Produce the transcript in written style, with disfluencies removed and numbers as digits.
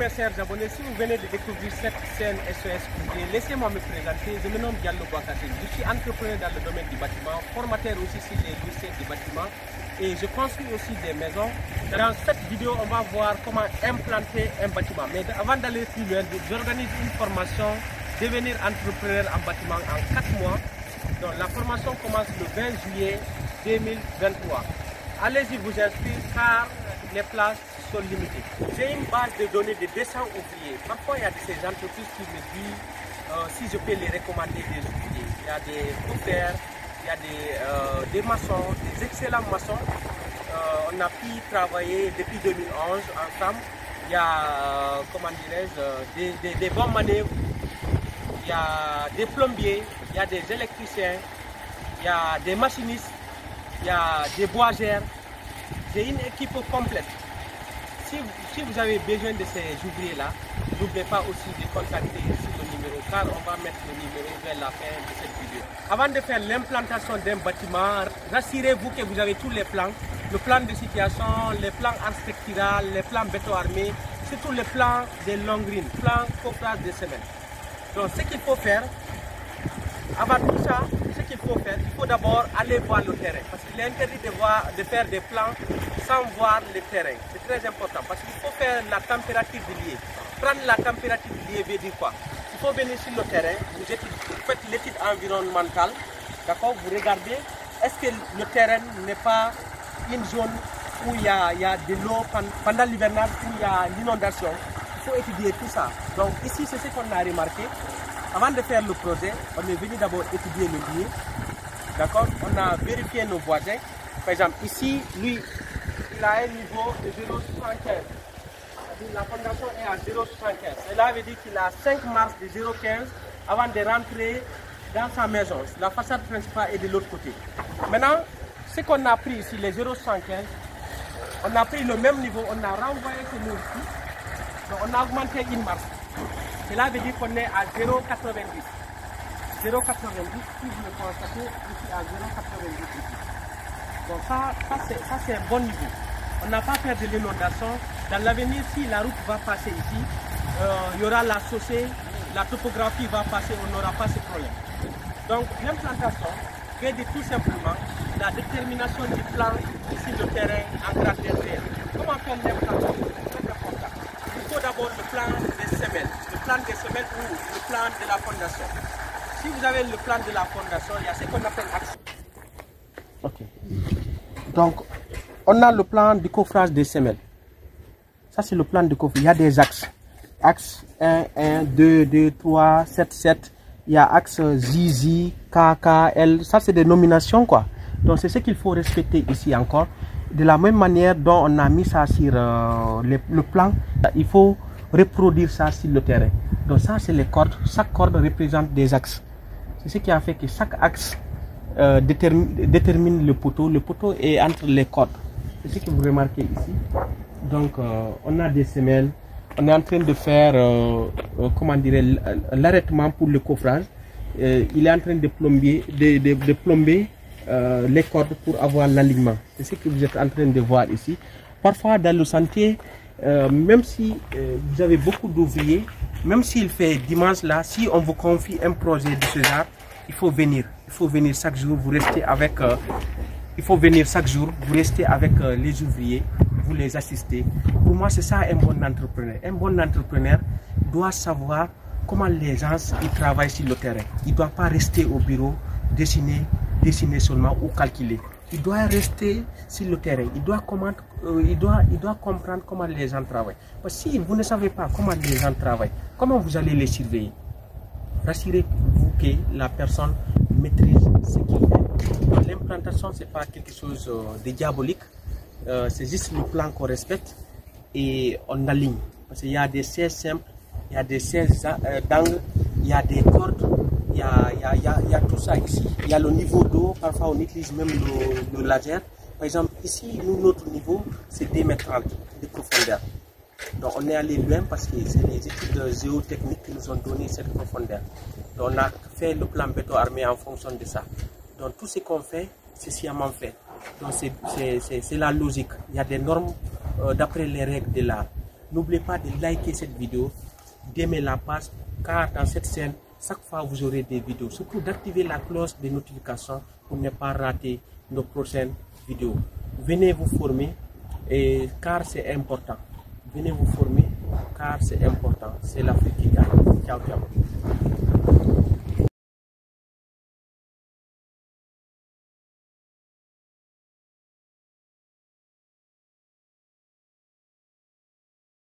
mes chers abonnés, si vous venez de découvrir cette chaîne SOS Couvrier, laissez-moi me présenter. Je me nomme Diallo Bouakhaté. Je suis entrepreneur dans le domaine du bâtiment, formateur aussi sur les lycées du bâtiment et je construis aussi des maisons. Dans cette vidéo, on va voir comment implanter un bâtiment. Mais avant d'aller plus loin, j'organise une formation devenir entrepreneur en bâtiment en 4 mois. Donc la formation commence le 20 juillet 2023. Allez-y vous inscrire car les places sont limitées. J'ai une base de données de 200 ouvriers. Parfois il y a de ces entreprises qui me disent si je peux les recommander des ouvriers. Il y a des couverts, il y a des maçons, des excellents maçons. On a pu travailler depuis 2011 ensemble. Il y a, comment dirais-je, des bons manœuvres. Il y a des plombiers, il y a des électriciens, il y a des machinistes, il y a des boisgères. J'ai une équipe complète. Si vous avez besoin de ces ouvriers-là, n'oubliez pas aussi de contacter sur le numéro, car on va mettre le numéro vers la fin de cette vidéo. Avant de faire l'implantation d'un bâtiment, rassurez-vous que vous avez tous les plans, le plan de situation, les plans architecturaux, les plans béton armé, surtout les plans des long green, plans coffrage de semaine. Donc ce qu'il faut faire, avant tout ça, il faut d'abord aller voir le terrain. Parce qu'il est interdit de faire des plans sans voir le terrain. C'est très important parce qu'il faut faire la température du lieu. Prendre la température du lieu veut dire quoi? Il faut venir sur le terrain, vous faites l'étude environnementale, d'accord? Vous regardez, est-ce que le terrain n'est pas une zone où il y a de l'eau pendant l'hivernage, où il y a l'inondation? Il faut étudier tout ça. Donc ici, c'est ce qu'on a remarqué. Avant de faire le projet, on est venu d'abord étudier le lieu. D'accord? On a vérifié nos voisins. Par exemple, ici, lui, il a un niveau de 0,75. La fondation est à 0,75. Cela veut dire qu'il a 5 marches de 0,15 avant de rentrer dans sa maison. La façade principale est de l'autre côté. Maintenant, ce qu'on a pris ici, les 0,75, on a pris le même niveau, on a renvoyé ce niveau ici. Donc on a augmenté une marche. Cela veut dire qu'on est à 0,90. 0,90, si vous le constatez, ici à 0,90 ici. Donc ça c'est un bon niveau. On n'a pas peur de l'inondation. Dans l'avenir, si la route va passer ici, il y aura la chaussée, la topographie va passer, on n'aura pas ce problème. Donc l'implantation veut dire tout simplement la détermination du plan sur le terrain en grandeur réelle. Comment faire l'implantation? C'est très important. Il faut d'abord le plan des semelles. Le plan des semelles ou le plan de la fondation. Si vous avez le plan de la fondation, il y a ce qu'on appelle axe. Ok. Donc, on a le plan du coffrage des semelles. Ça, c'est le plan de coffrage. Il y a des axes. Axe 1, 1, 2, 2, 3, 7, 7. Il y a axe ZZ, KK, L. Ça, c'est des nominations, quoi. Donc, c'est ce qu'il faut respecter ici encore. De la même manière dont on a mis ça sur le plan, il faut reproduire ça sur le terrain. Donc ça, c'est les cordes. Chaque corde représente des axes. C'est ce qui a fait que chaque axe détermine le poteau. Le poteau est entre les cordes. C'est ce que vous remarquez ici. Donc, on a des semelles. On est en train de faire, comment dirais, l'arrêtement pour le coffrage. Il est en train de plomber les cordes pour avoir l'alignement. C'est ce que vous êtes en train de voir ici. Parfois, dans le chantier, même si vous avez beaucoup d'ouvriers, même s'il fait dimanche là, si on vous confie un projet de ce genre, il faut venir. Il faut venir chaque jour, vous restez avec, les ouvriers, vous les assistez. Pour moi, c'est ça un bon entrepreneur. Un bon entrepreneur doit savoir comment les gens ils travaillent sur le terrain. Il ne doit pas rester au bureau, dessiner seulement ou calculer. Il doit rester sur le terrain. Il doit comprendre comment les gens travaillent. Parce que si vous ne savez pas comment les gens travaillent, comment vous allez les surveiller? Rassurez-vous que la personne maîtrise ce qu'il fait. L'implantation, ce n'est pas quelque chose de diabolique. C'est juste le plan qu'on respecte et on aligne. Parce qu'il y a des sièges simples, il y a des sièges d'angle, il y a des cordes. Il y a tout ça ici. Il y a le niveau d'eau. Parfois, on utilise même le laser. Par exemple, ici, notre niveau, c'est 2,30 m de profondeur. Donc, on est allé loin parce que c'est les études géotechniques qui nous ont donné cette profondeur. Donc, on a fait le plan béton armé en fonction de ça. Donc, tout ce qu'on fait, c'est sciemment fait. Donc, c'est la logique. Il y a des normes d'après les règles de l'art. N'oubliez pas de liker cette vidéo, d'aimer la page, car dans cette chaîne, chaque fois vous aurez des vidéos. Surtout d'activer la cloche de notification pour ne pas rater nos prochaines vidéos. Venez vous former, car c'est important. Venez vous former, car c'est important. C'est l'Afrique qui gagne. Ciao, ciao.